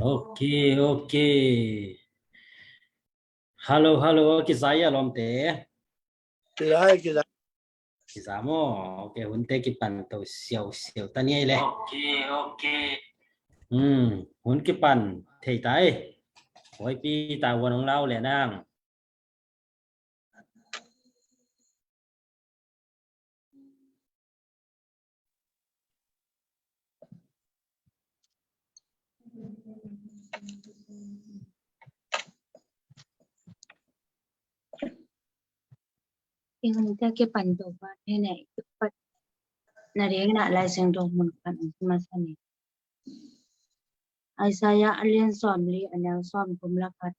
Ok, ok. Halo, halo, saya Lomte. Kila Kita mo, okay, hunte kipan to siêu siêu tani ile. Ok, ok. Hun kipan thầy tay. Ôi pi ta quân ông lao liền nang. Ingon ta ke panto pa ne pat na re na la seng do mun kan masani ai saya alien som li anel som kum la kat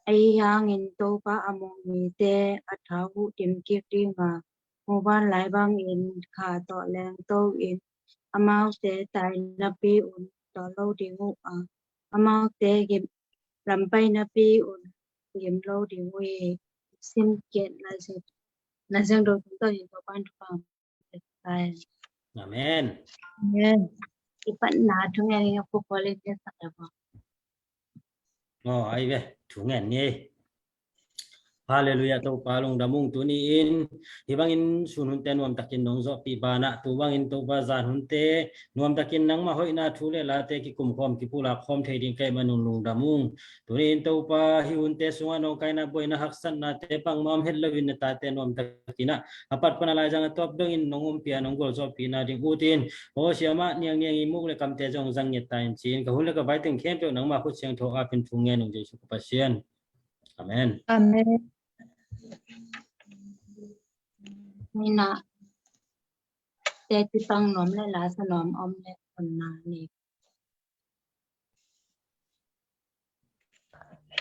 ai yang in to pa among mi te athawu tim ki ti ma mo ban lai bang in kha to leng to in amao te tai na pi un to lo di ngu amao te ge ram pai na pi un gem lo di ngui sim ket la seng do to in to pan pa tai Amen. Amen. Ipan na thung yang yang ko college ya sa ba. Ai về, chủ ngàn nhé. Hallelujah to palung damung tuni in hibangin sunun te nuam takin nong zo pi bana tu bangin to ba zan hun te nuam takin nang ma hoi na thule la te ki kum khom ki pula khom thei ding kai manung lung damung tuni in to pa hi hun te sunga no kai na boina haksan na te pang mam het lovin na ta te nuam takina apat pana la jang top dong in nongum pia nong gol zo pi na ding utin o siama niang niang i muk le kam te jong jang nyet tain chin ka hun le ka bai teng khem pe nang ma khu cheng tho a pin thung nge nong jesu ko pasien amen. Amen. Mina te ti pang nom le la sa nom om le kon na ni.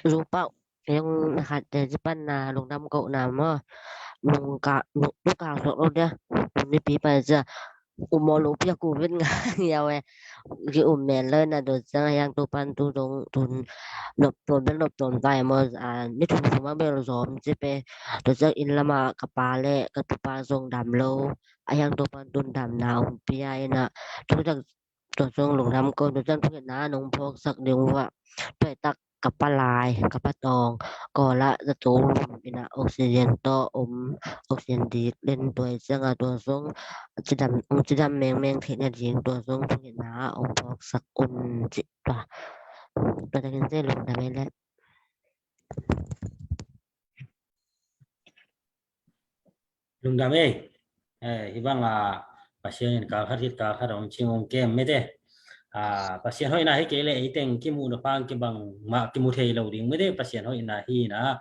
Lupa yang depan na lung nam cậu nào mà lung cả số đâu dia đi pi bây giờ umur lupa aku bin ya we ki ummen lên là đồ sang yang tu pan tu dong tun lop tu ben lop tu tai mà ni tu sama bel zom jipe đồ sang in lama kapale ka tu pa zong dam lo ayang tu pan tun dam na pia ina tu jak tu zong lung nam ko tu sang tu na nong phok sak ding wa tuai tak kapalai kapatong ko la za tu ina oxygen to oxygen di lên tuai sang a tu zong chỉ đam mèn thì là riêngตัวทรงทุกอย่างนะองค์พอกสักอุ่นจิตตัวจะกินเส้นลงทำไมแล้ว lung dam hibang pasien ka kharit ka kharong chingong kem mete pasien hoi na hi kele iteng ki mu na pang ki bang ma ki mu thei lo ding mete pasien hoi na hi na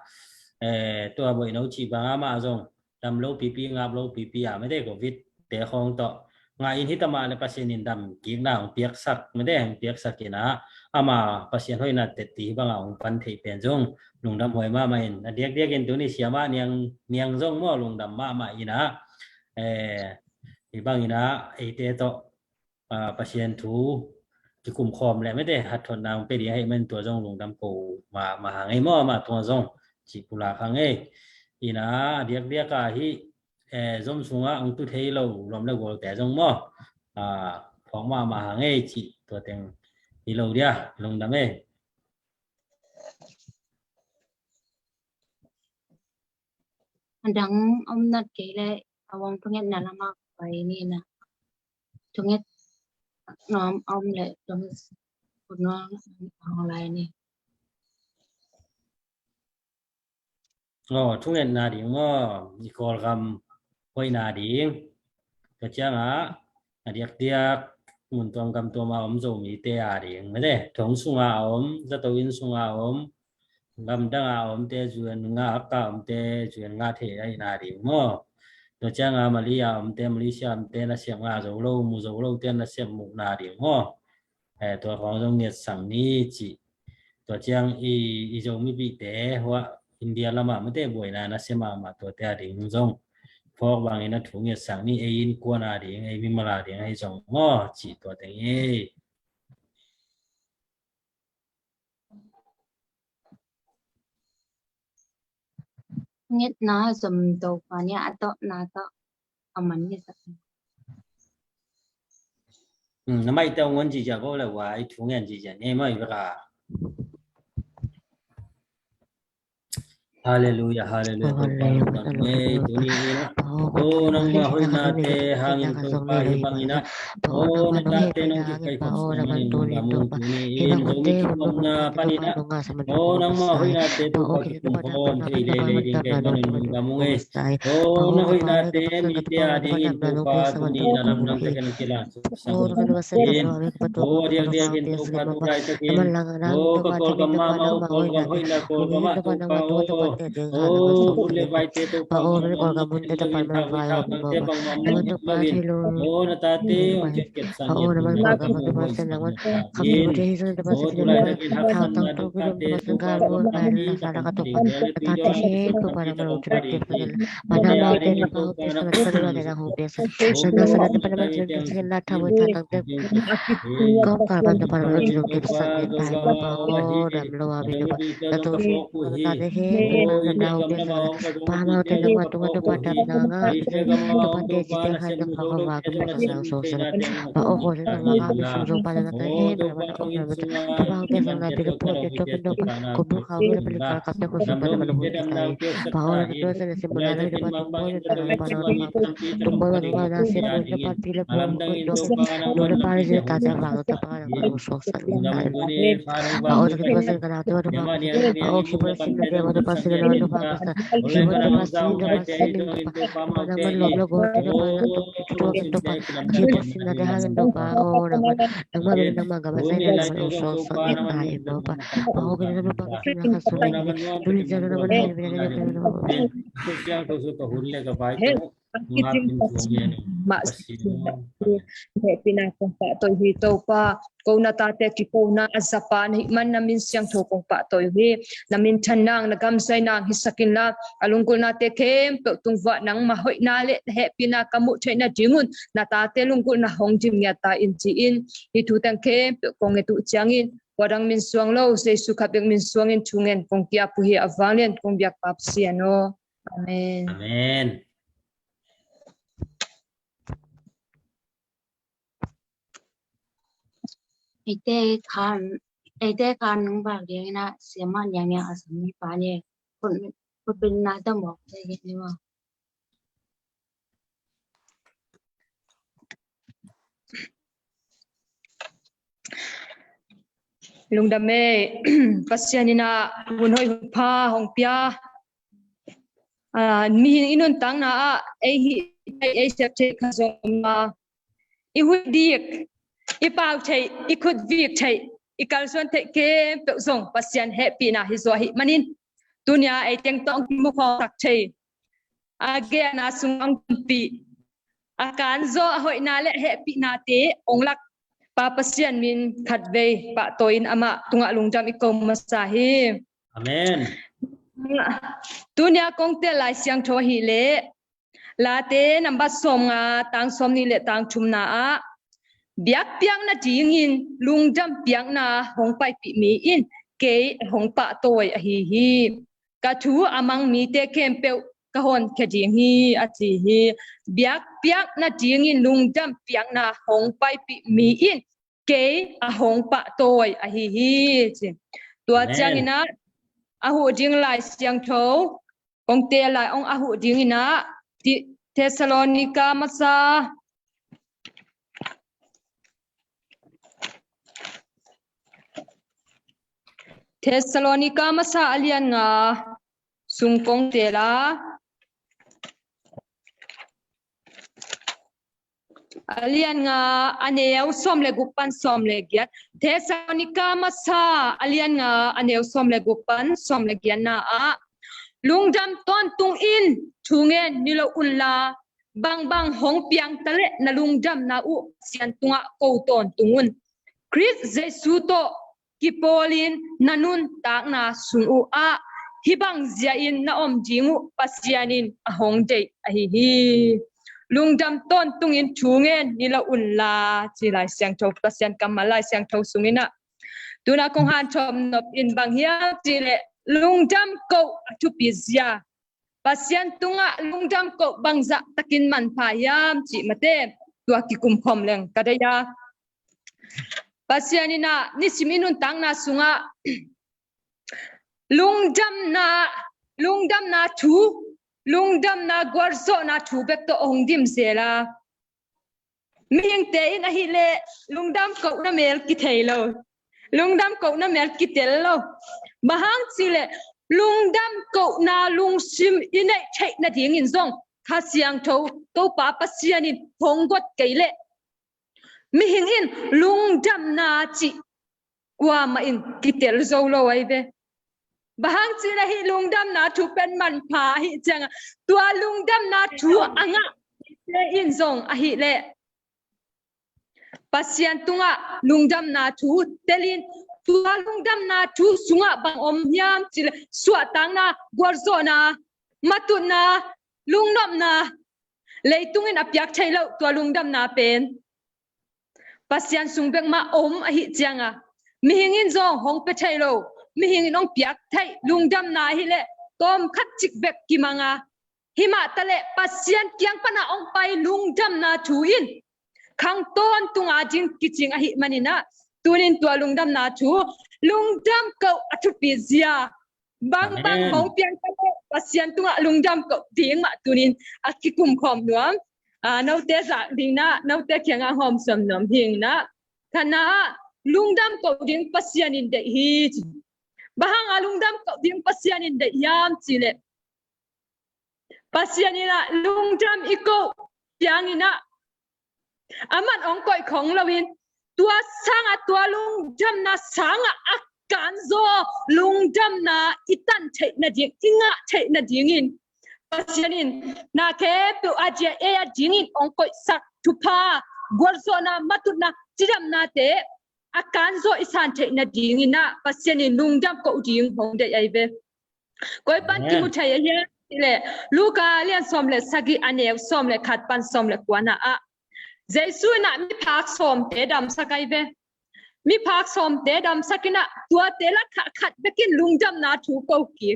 tua boi no chi bang ma zong dam lo pi pi ngap lo pi pi mete covid te khong to nga in hi tama le pasien in dam ki na ong piak sak mete ong piak sak ki na ama pasien hoi na te ti bang ong pan thei pen jong lung dam hoi ma in diak diak in tu ni siama niang niang jong mo lung dam ma ina ibang ina ite to pasien thu ki kum khom le me de hat thon nang pe di hai men tua jong lung dam ko ma hang ai mo ma tua jong chi pula khang ai ina diak diak ka hi zom sunga ang tu thei lo lom le gol te jong mo phóng ma hang ai chi tua teng hi lo dia lung dam Andang om nat ke le awang pengen na lama pa ini na. Tunget nom om le tunget kuno ang lai ni. thung en na ding mo ni kol gam hoi na ding ka chang diak diak mun tuam gam tua ma om zo mi te ding me de thong sunga om za to in sunga om gam dang om te juan nga ka om te juan nga the ai na ding mo to chang malia om te malaysia om te na siam nga zo lo mu zo lo te na siam mu na ding mo tua khong jong nhiệt sang ni chi to chang i zo mi bi te wa India lama mate boy na sema ma to te ding jong phok bang ina thu nhiệt sang ni in kwa na ding mi mala ding ai jong mo chi to te Tunget na som to pa niya ato na to aman ni sa. 那么到我几家过来玩，突然之间，你们一个。Hallelujah, hallelujah. Nang mahoy nate hangin to pahibangina. Natate nung kikay kopsnaman nung gamung tuniin. Zumikipam na panina. Nang mahoy nate to pagkikungkom. Kailele din kay manun nung gamung eh. Nahoy nate mite adingin to pa tunin alam nang takan kilan. Sagutin. Diag-diagin to patugay takin. Kakol ka mama o kol ka hoy na kol ka ma to pa o. Boleh baik itu natate ojek kesangnya pinakong pa toy hito pa ko na tate ki ko na azapan man namin siyang thokong pa toy hi namin thanang nagamsay nang hisakin la alungkol nate kem tungwa nang mahoy nale he pinakamu na jingun na tate lungkol na hongjim ya ta in itu tang kem kong etu changin wadang min suang lo se sukapeng min suangin chungen kong kia puhi avalen kong biak papsiano amen amen. Ite kan nung bagay na siya yang asam ni panye kun na tamo kayak ni mo. Lungdame pasyanina hunhoy pa hongpia mihin inun tang na ai septe kazoma ihudik ipau chai ikut viek chai ikalson te ke pe song pasyan happy na hiswahi manin dunia ai teng tong mu kho tak chai age na sung pi akan zo hoi na le happy na te onglak pa pasyan min khatve pa toin ama tunga lungjam ikom masahi amen dunia kong te lai siang tho hi le la te number som nga tang som ni le tang chumna a biak piang na jingin lungjam piang na hong pai pi mi in ke hong pa toy hi ka thu amang mi te kem pe ka hon khe jing hi a chi hi biak piak na jingin lungjam piang na hong pai pi mi in ke a hong pa toy hi chi tua chang ina a hu jing lai siang tho kong te lai ong a hu jing ina ti Thessalonica masa Thessalonica masa alian nga sungkong tela alian nga aneu som le gupan som le giat Thessalonica masa alian nga aneu som le gupan som le gian na a lungdam ton tung in chungen nilo unla bang hong piang tale na lungdam na u sian tunga ko ton tungun Chris Jesu to kipolin nanun tak na sungu a hibang zia in na om jingu pasianin ahong dei hi lungdam ton tungin chungen nila unla chilai siang tho pasian kamalai siang tho sungina tuna kong han chom nop in bang hia chile lungdam ko tu pizia pasian tunga lungdam ko bangza takin man payam chi mate tua ki kum khom leng kadaya pasianina nisiminun tangna sunga lungdam na thu lungdam na gwarzo na thu bek to ongdim zela ming te in a hi le lungdam ko na mel ki thailo lungdam ko na mel ki tello bahang chile lungdam ko na lungsim inai thai na ding in zong kha siang tho to pa pasianin phonggot keile mi hing in lungdam na chi kwa ma in kitel zo lo ai be bahang chi la hi lungdam na thu pen man pha hi chang tua lungdam na thu anga le in zong a hi le pasian tunga lungdam na thu telin tua lungdam na thu sunga bang om nyam chi le suwa tang na gorzo na matun na lungnam na leitungin apyak thailo tua lungdam na pen pasian sungbek ma om a hi changa mi hingin zong hong pe thailo mi hingin ong piak thai lungdam na hi le tom khat chik bek ki manga hima tale pasian kyang pana ong pai lungdam na thuin khang ton tunga jing kiching a hi manina tunin tua lungdam na thu lungdam ko athu pi zia bang hong piang tale pasian tunga lungdam ko ding ma tunin akikum khom nuam nau te za ding na nau te kyang a hom som nom hing na thana lungdam ko ding pasian in de hi bahang lungdam ko ding pasian in de yam chile pasian ina lungdam iko piang ina aman ong koi khong lawin tua sanga tua lungdam na sanga akan zo lungdam na itan thai na ding inga thai na ding in pasianin na ke pu aje e a ding in ong koi sak thupa gorzo na matuna chidam na te akan zo isan thai na ding ina pasianin lungdam ko ding hong de ai be koi pan ki mu thai ye le luka lian som le sagi anew som le khat pan som le kwana a jesu na mi phak som te dam sakai be mi phak som te dam sakina tua te la khat bekin lungdam na thu ko ki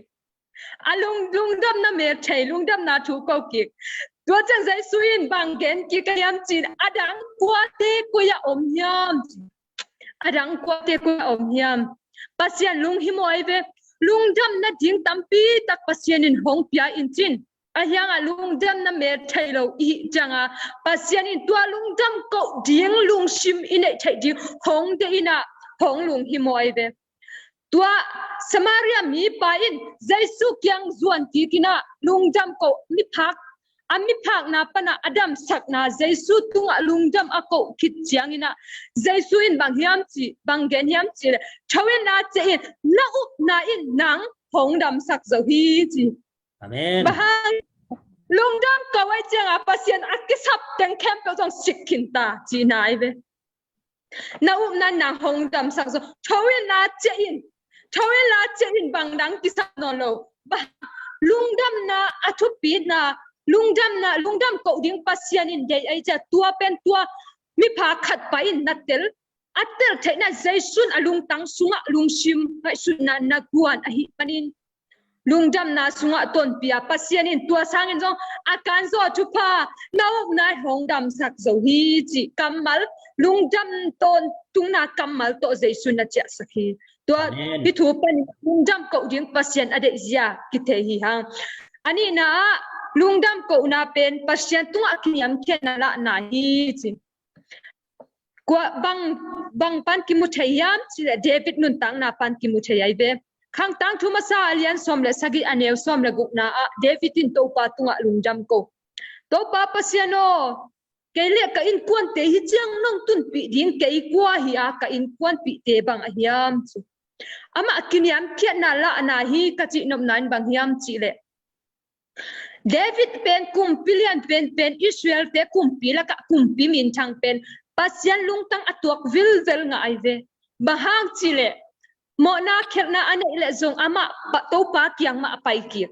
lungdam na me thai lungdam na thu ko ki tua chang jesu in bang gen ki kayam chin adang kwa te ko ya om yam adang kwa te ko om yam pasian lung hi moi be lungdam na ding tampi tak pasian in hong pia in chin ahyang lungdam na me thailo I changa pasian in tua lungdam ko ding lung sim inai thai di hong de ina hong lung hi moi be tua samaria mi pa in jaisu kyang zuan ti kina lungdam ko mi phak ami phak na pana adam sak na jaisu tunga lungdam ako khit chiang ina jaisu in bang hiam chi bang gen hiam chi thawen na che in na up na in nang hong dam sak zo hi chi amen bahang lungdam ko wai chang a pasien akisap teng kem pe jong sikhin ta chi nai ve na up na nang hong dam sak zo thawen na che in bang dang ki sa no lo ba lungdam na athu pi na lungdam ko ding pasian in dei ai cha tua pen tua mi pha khat pa in natel atel thaina jaisun alung tang sunga lungsim hai sunna na guan a hi panin lungdam na sunga ton pia pasian in tua sang in jong akan zo thupa nau na hongdam sak zo hi chi kamal lungdam ton tungna kamal to jaisun na cha sakhi to bi thu pan lungdam ko ding pasian ade zia ki the hi hang ani na lungdam ko na pen pasian tunga kiyam ken la na hi chi kwa bang pan ki mu thayam chi david nun tang na pan ki mu thayai be khang tang thuma sa alian som le sagi anew som le gukna a david in to pa tunga lungdam ko to pa pasiano kele ka in kwan te hi chiang nong tun pi ding kei kwa hi a ka in kwan pi te bang a hiam chu ama kiniam khiat na la na hi ka chi nom nan bang hiam chi le David pen kumpilian pen Israel te kumpila ka kumpi min thang pen pasian lungtang atuak vilvel nga aive bahang chile mo na khelna ane le zong ama to pa kyang ma pai ki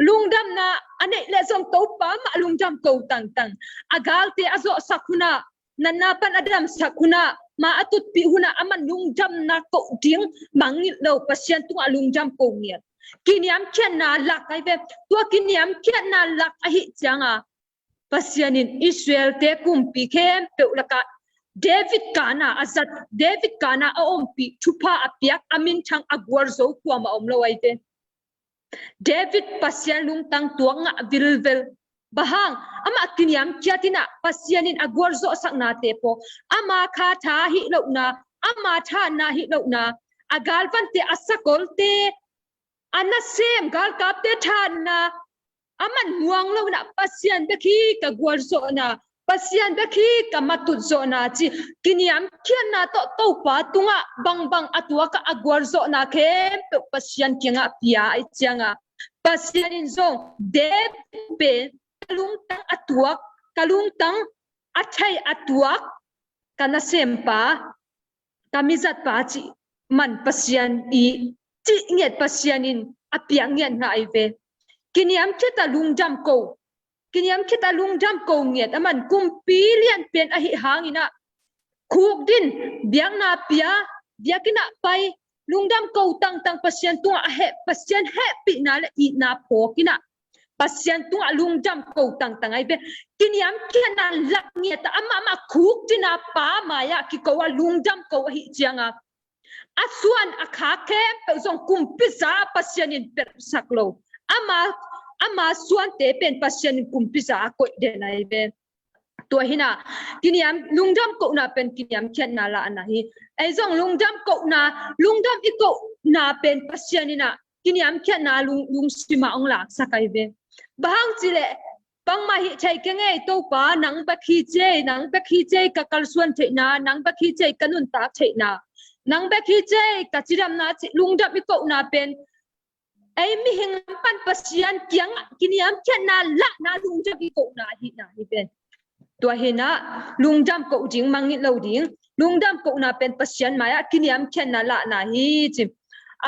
lungdam na ane le zong to pa ma lungdam ko tang agal te azo sakuna nanna pan adam sakuna ma atut pi huna aman lungdam na ko ding mangil lo pasian tu lungdam ko ngiat kiniam khian na lak ai ve tua kiniam khian na lak a hi changa pasianin Israel te kumpi khem pe laka David kana azat David kana aompi chupa apiak amin chang agwar zo kwa ma omlo aite David pasyan lung tang tuanga vilvel bahang ama kiniam kiatina pasyanin agwar zo sakna te po ama kha tha hi lo na ama tha na hi lo na agal van te asakol te anasem gal kap te tha na aman muang lo na pasyan bekhi ka gwar zo na pasyan bekhi kamatut zo na chi kiniam kian na to pa tunga bang atua ka agwar zo na khem pasyan kinga pia ai chianga pasyan in zo de pe kalung tang atuak kalung tang athai atuak kana sempa kamizat pa chi man pasyan i chi nget pasyanin apiang nget na aive kiniam kita lungjam ko kiniam kita lungjam ko nget aman kumpilian pen ahi hangina khuk din biang na pia biakina pai lungdam ko tang pasyan tunga he pasyan happy na le I na po kina pasyan tunga lungjam ko tang ai be kiniam kiana lak nget ama khuk dina pa maya ki ko lungjam ko hi chianga asuan akha ke pe zong kumpisa pasyanin per saklo ama suan te pen pasyanin kumpisa ko de na be to hina kiniam lungjam ko na pen kiniam khen na la na hi ai zong lungjam iko na pen pasyanina kiniam khen na lung sima ong lak sakai be bahang chile bang ma hi chai ke ngai to pa nang ba khi che ka kal suan the na nang ba khi che kanun ta che na nang ba khi che ka chiram na lungjam iko na pen ai mi hing pan pasyan kyang kiniam khen na la na lungjam iko na hi pen to hina lungjam ko jing mangi lo ding lungdam ko na pen pasyan maya kiniam khen na la na hi chim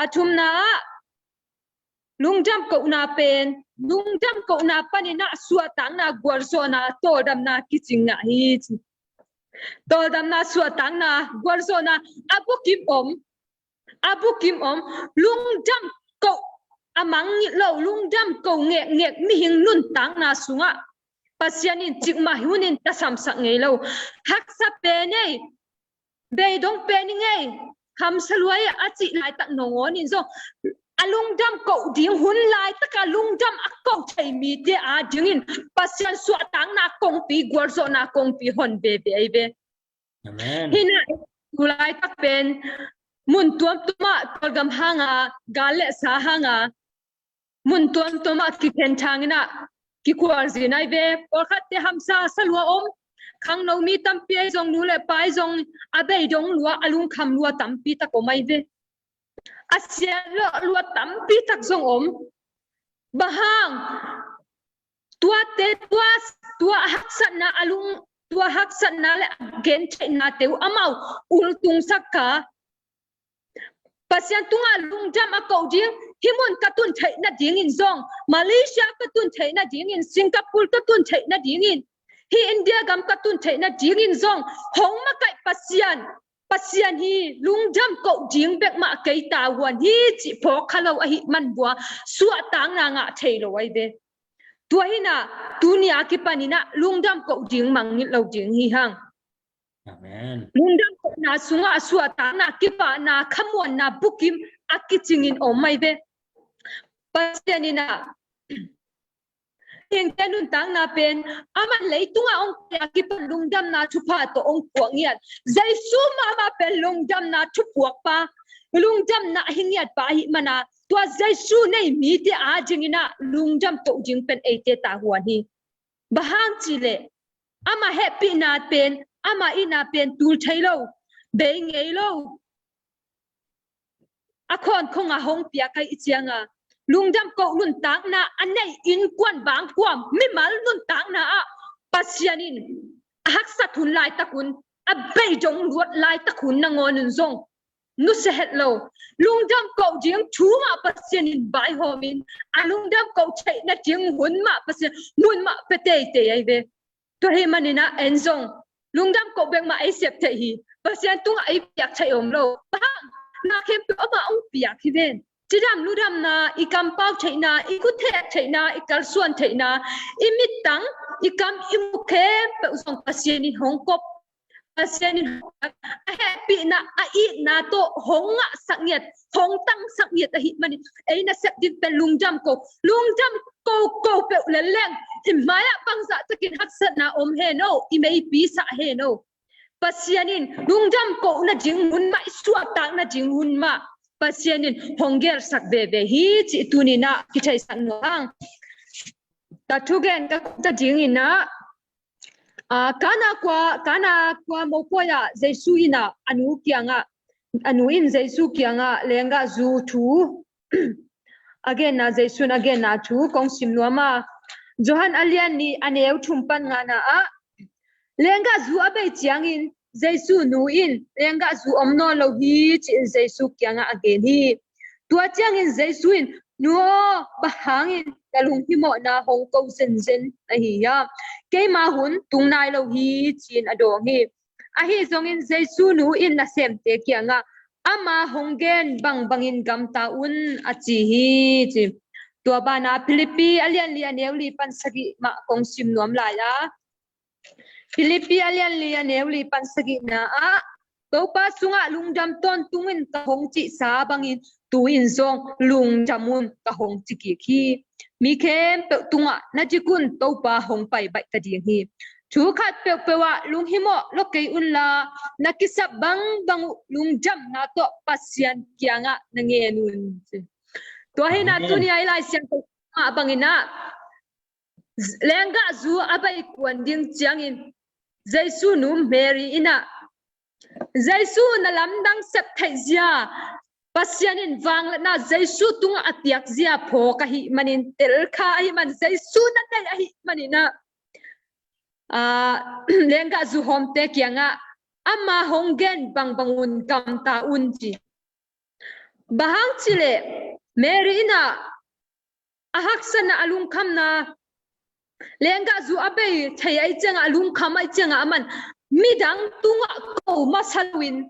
athum na lungjam ko na pen lungjam ko na panina suatang na gwarso na todam na kiching na hi todam na suatang na gwarso na abukim om lungjam ko amang lo lungjam ko nge mi hing nun tang na sunga pasyanin chikma hunin tasam sak ngei lo haksa pe nei beidong pe ni ngei kham salwai achi lai tak nongon in zo alungdam ko ding hun lai taka lungdam akko thai mi te a dingin pasyan su atang na kong pi gwarzo na kong pi hon be be Amen. hina ulai tak pen mun tuam tuma kolgam hanga gale sa hanga mun tuam tuma ki ken thangina ki kwar zinai be pakhat te hamsa salwa om khang no mi tampi ai jong nule pai jong abei dong lua alung kham lua tampi ta ko mai ve asia lua tampi tak jong om bahang tua haksan na alung tua haksan na le gen na teu amau ultung sakka pasyan tunga lungjam akau ding himun katun thai na ding in zong Malaysia katun thai na ding in Singapore katun thai na ding in hi India gam katun thai na ding in zong hong ma kai pasyan hi lungjam ko ding bek ma kai ta wan hi chi pho khalo a hi man bua suwa tang na nga thai lo ai be tua hina dunia ki panina lungjam ko ding mangil lo ding hi hang Amen. lungdam ko na sunga suwa tang na ki pa na khamon na bukim akichingin o mai be pasyanina heng tenun tang na pen aman leitunga ong ki pa lungdam na thupa to ong puangiat jaisu ma pen lungdam na thupuak pa lungdam na hingiat pa hi mana tua jaisu nei mi te a jingina lungdam to jing pen ate ta huan hi bahang chile ama happy na pen ama ina pen tul thailo be ngei lo akhon khonga hong pia kai ichianga lungdam ko nun tang na anei in kwan bang kwam mi mal nun tang na a pasyanin haksa thun lai takun abei jong luat lai takun na ngon zong nu se hello lungdam ko jing chuma pasyanin bai homin alungdam ko chai na jing hun ma pasyan mun ma pete te ai ve to he manina enzong lungdam ko beng ma ai sep te hi pasyan tung ai piak chai om lo bang na kem pe ama ong piak hi ven chidam ludam na ikam pau chaina ikuthe chaina ikal suan chaina imitang ikam imukhe pe usong pasyen in hongkop pasien happy na ai na to honga saknyat hong tang saknyat ahi mani ai na sep din pe lungjam ko pe leleng himaya pangza takin haksat na he no imei pi sa he no pasienin lungjam ko na jingun ma suak tak na jingun ma pasienin hongger sak bebe hi chi tunina kichai sang noang ta thugen ka jingina kana kwa mopoya Jesu ina anu in Jesu kianga lenga zu thu again na Jesu again na thu kong simnuama Johan alian ni aneu thumpan ngana a lenga zu abai chiangin Jesu nu in lenga zu omno lo hi chi Jesu kianga again hi tua chiangin Jesu in nuo bahangin kalung himo na hong kong sen ahi ya ke ma hun tung nai lo hi chin adong hi ahi zongin Jesu nu in na sem te kianga ama honggen bangin gam ta un achi hi chi tua bana Philippi alian lian neuli pan sagi ma kong sim nuam la ya Philippi alian lian neuli pan sagi na a to pa sunga lungdam ton tungin ka hong chi sa bangin tuin zong lung jamun ka hong chi ki khi mi khem pe tunga na jikun to pa hong pai bai ta ding hi thu khat pe pewa lung himo lokei unla nakisap bang lung jam na to pasian kianga nange nun to he na tunia ila siang to bangina lenga zu abai kwan ding chiangin Jesu num Mary ina Jesu na lamdang sep thaizia pasianin wang na Jesu tunga atiak zia pho ka hi manin tel kha hi man Jesu na dai hi manina lenga zu hom te kianga ama honggen bangun kam ta unji bahang chile Mary na ahaksana alung khamna lenga zu abai thai ai changa alung kham ai changa aman midang tunga ko masalwin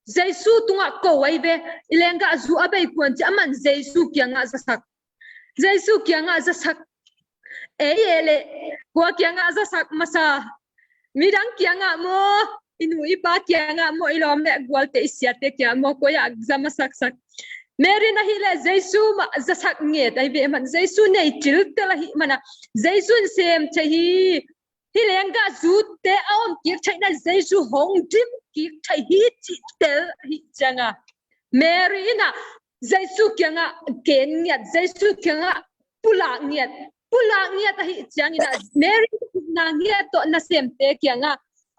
Jesu tunga ko waibe ilenga zu abai kwan chaman Jesu kianga zasak ele ko kianga zasak masa midang kianga mo inu ipa kianga mo ilom le gwalte isiate kya mo ko ya zamasak sak Mary na hile Jesu ma zasak nge dai be man Jesu nei til tela hi mana Jesu sem chahi hilenga zu te aon ki chaina Jesu hong dim ki thai hi chi tel hi changa Mary na Jesu kyanga ken ngiat Jesu kyanga pula ngiat hi changina Mary na ngiat to na sem te kyanga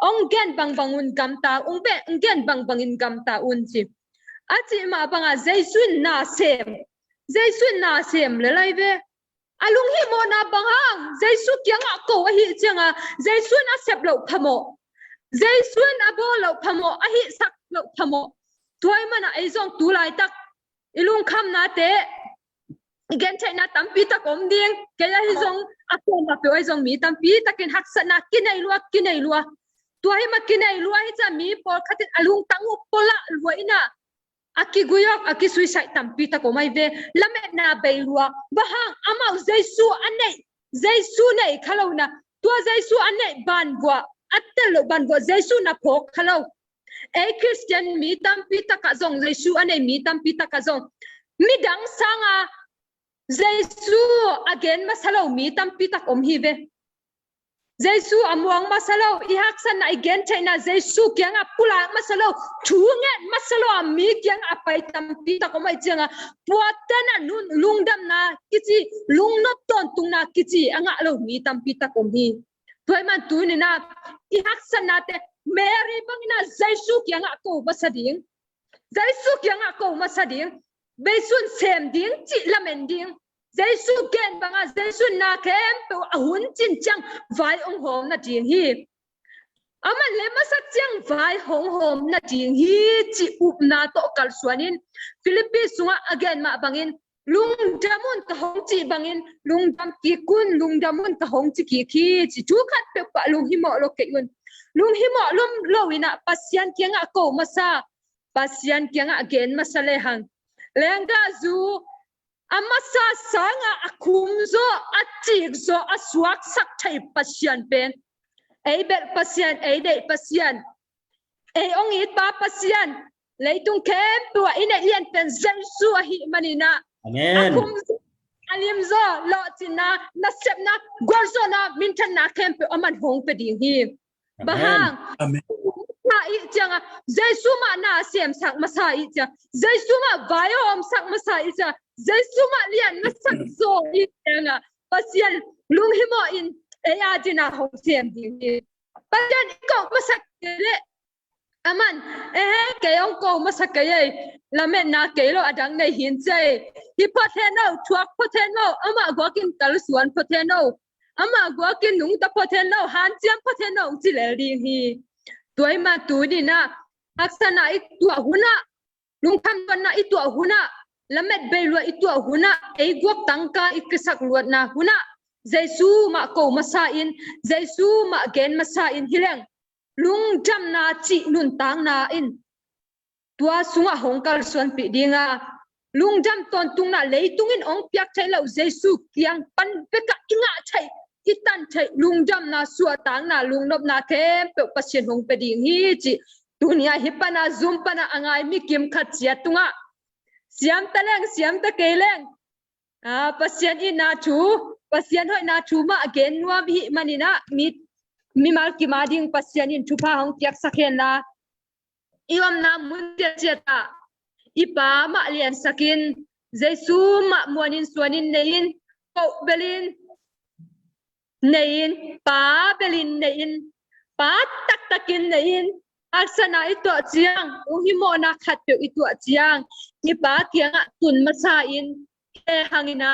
ong gen bangun gamta ong be gen bangin gamta unchi achi ma banga Jesu na sem le lai ve alung hi mo na bangang Jesu kyanga ko hi changa Jesu na sep lo phamo Jesu na bo lo phamo ahi sak lo phamo toy mana ai zong tu lai tak ilung kham na te gen chaina tampi ta kom ding ke ya hi zong akon ma pe ai zong mi tampi takin haksa na kinai lua toy ma kinai lua hi cha mi por khatin alung tangu pola luina aki guyok aki suicide tampi ta ko mai ve lamet na beilua bahang amau Jesu nei khalona tua Jesu anei ban bua atel ban bua Jesu na phok khalo ei Christian mi tampi ta ka zong Jesu anei mi tampi ta ka zong midang sanga Jesu again masalo mi tampi ta kom hi ve Jesu amuang masalo ihak san na again chaina Jesu kyanga pula masalo thunget masalo mi kyang apai tampi ta ko mai chenga puatana nun lungdam na kichi lungnop ton tungna kichi anga lo mi tampi ta ko mi toiman tunina ihak san na te Mary bangina Jesu kyanga ko basading besun sem ding chi lamen ding Jesu ken banga Jesu na kem pe ahun chin chang vai ong hom na ding hi aman le masak chang vai hong hom na ding hi chi up na to kal suanin Philippi sunga again ma bangin lungdamun ka hong chi bangin lungdam ki kun lungdamun ka hong chi ki khi chi chu khat pe pa lung hi mo lo ke yun lung hi mo lum lowina pasyan kyanga ko masa pasyan kyanga again masale hang lenga zu amasa sanga akumzo achikzo aswak sak thai pasyan pen ei bel pasyan ei dei pasyan ông ít ba pasian lấy tung kem tua ina yên pen Giêsu hi manina Amen. akum alim zo lo china na sep na gorzo na mintan na kem pe oman hong pe ding hi bahang Amen. na i changa Giêsu ma na sem sak masa i cha Giêsu ma vayo om sak masa i cha Giêsu ma lian na sak zo i changa pasian lung himo in eya jina hong sem ding hi pasian ko masak le aman cái ông cô mà sắc cái là mẹ na cái lo adang này hiến chơi hi potato chuak potato ama gua kim tal suan potato ama gua kim nung ta potato han chiam potato chỉ là đi hi tuổi mà tuổi đi na aksana ít tuổi huna lung tham văn na ít tuổi huna là mẹ bê lo ít tuổi huna ấy gua tăng ca ít cái sắc luat na huna Giêsu mà cô mà sa in Giêsu mà gen mà sa in hilang lung jam na chi nun tang na in tua sunga hongkal suan pi dinga lung jam ton tung na leitung in ong piak chai lo Jesu kiang pan peka inga chai kitan chai lung jam na suwa tang na lung nop na kem pe pasien hong pe ding hi chi dunia hipana zoom pana angai mi kim khat chia tunga siam ta keleng pasien in na chu pasien hoi na chu ma again nuam hi manina mi mal ki mading pasian in thupa hong tiak sakhen la iom na mun te cheta ipa ma lian sakin Jesu ma muanin suanin nein ko belin nein pa belin nein pa tak takin nein aksana ito chiang uhimo na khatyo ito chiang ipa kianga tun masa in he hangina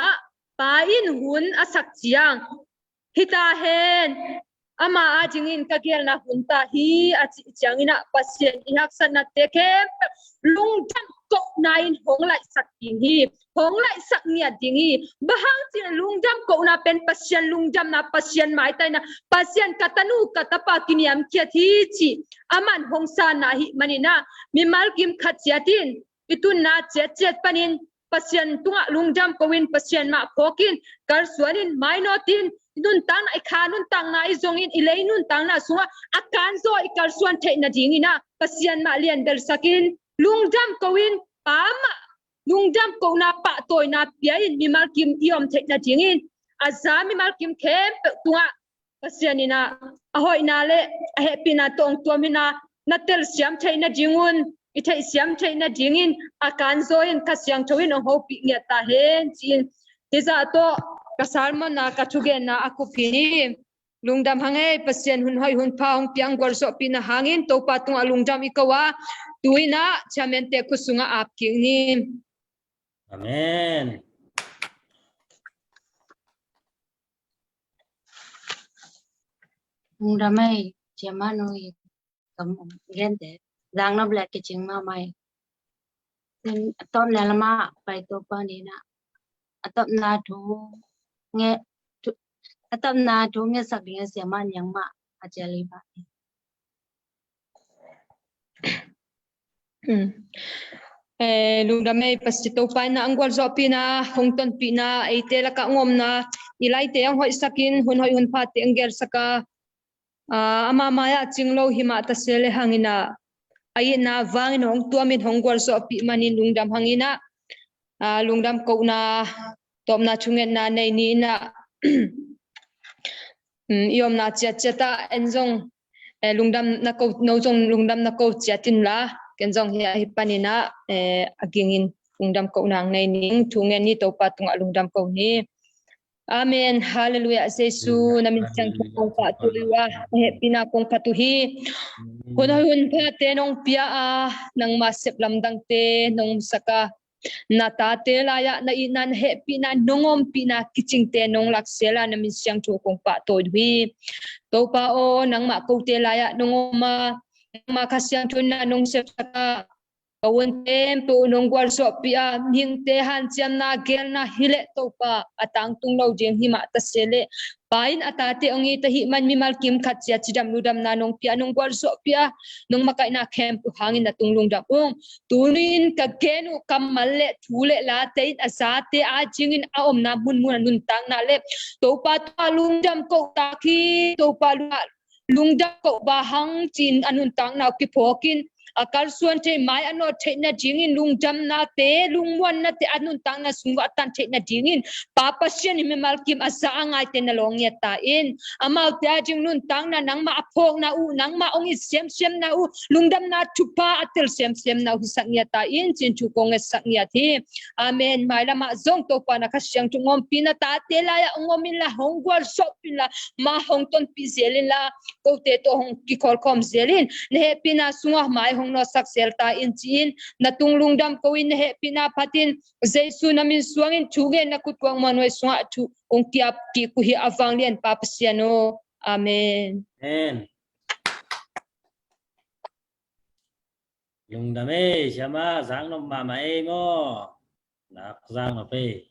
pa in hun asak chiang hita hen ama ajingin kagial na hunta hi achi changina pasien ihak sana teke lungtam ko nain hong lai sak ding hi hong lai sak nia ding hi bahang chi lungtam ko na pen pasien lungtam na pasien mai tai na pasien katanu katapa kiniam kia thi chi aman hong sa na hi manina mimal kim khachiatin itun na chet panin pasien tunga lungtam ko win pasien ma khokin kar suanin mainotin nun tang na ikha nun tang na izong in ilay nun tang na sunga akan zo ikal suan thei na ding ina pasian ma lian bel sakin lungjam kowin pa ma lungjam ko na pa toy na pia in mimal kim iom thei na ding in aza mimal kim khem tunga pasian ina ahoi na le he pina tong tuamina na tel siam thei na dingun i thei siam thei na ding in akan zo in kasyang thowin ho pi nge ta hen chin tiza to kasalman na kachugen na ako pini lungdam hangai pasien hun hoi hun paung piang gorso pina hangin to patung alungdam ikawa tuina chamente kusunga apking ni Amen. lungdam ai chamanoi kam gen de dang na black ke ching ma mai then ton la ma pai to pa ni na atap na thu nghe atap na thu nghe sak nghe sia man yang ma achali ba lungdam ai pasito pa na angwal zo pina hongton pina ite la ka ngom na ilai te ang hoi sakin hun hoi hun pha te angel saka ama maya chinglo hima ta sele hangina ai na wangin hong tuamin hongwal zo pi manin lungdam hangina lungdam ko na tom na chungen na nei ni na iom na cheta enjong lungdam na ko no jong lungdam na ko chatin la kenjong hi panina agingin lungdam ko nang nei ning thungen ni to patung lungdam ko ni amen hallelujah Jesu namin sang kong pa tuwa he pina kong patuhi hun pa te nong pia nang masep lamdang te nong saka natate laya na inan he pina nongom pina kiching te nong laksela namin siyang chukong pa todwi to pa o nang ma ko te laya nongoma ma kasyang tuna nong sepaka kawon tem pu nong gwal so pia ning te han chiam na gel na hile to pa atang tung lo jeng hima ta sele pain atate ongi ta hi man mi mal kim khat chia chidam ludam na nong pia nong gwal so pia nong makai na kem pu hangin na tung lung dam tunin ka genu kamal le thule la te asate a jingin a om na mun mun nun tang na le to pa ta lung dam ko ta ki to pa lungdam ko bahang chin anun tang na ki phokin akal suan te mai ano the na jingin lungdam na te lungwan na te anun tang na sungwa tan the na jingin papa sian ni malkim asa angai te na long ya ta in amau ta jing nun tang na nang ma aphok na u nang ma ong sem sem na u lungdam na chupa atel sem sem na u sak ya ta in chin chu kong sak ya thi amen mai la ma zong to pa na ka siang chu ngom pina ta te la ya ngomin la hongwal shop pin la ma hong ton pi zelin la ko te to hong ki khol khom zelin ne pina sunga mai hong no sak sel ta in chin na tung lungdam ko in he pina phatin jesu namin suangin chuge na kutwang manoi sunga chu ong tiap ki ku hi awang lian pa pasiano amen Amen. Lung đam ê, chama giang nó mà em ô. Lạc giang nó phê.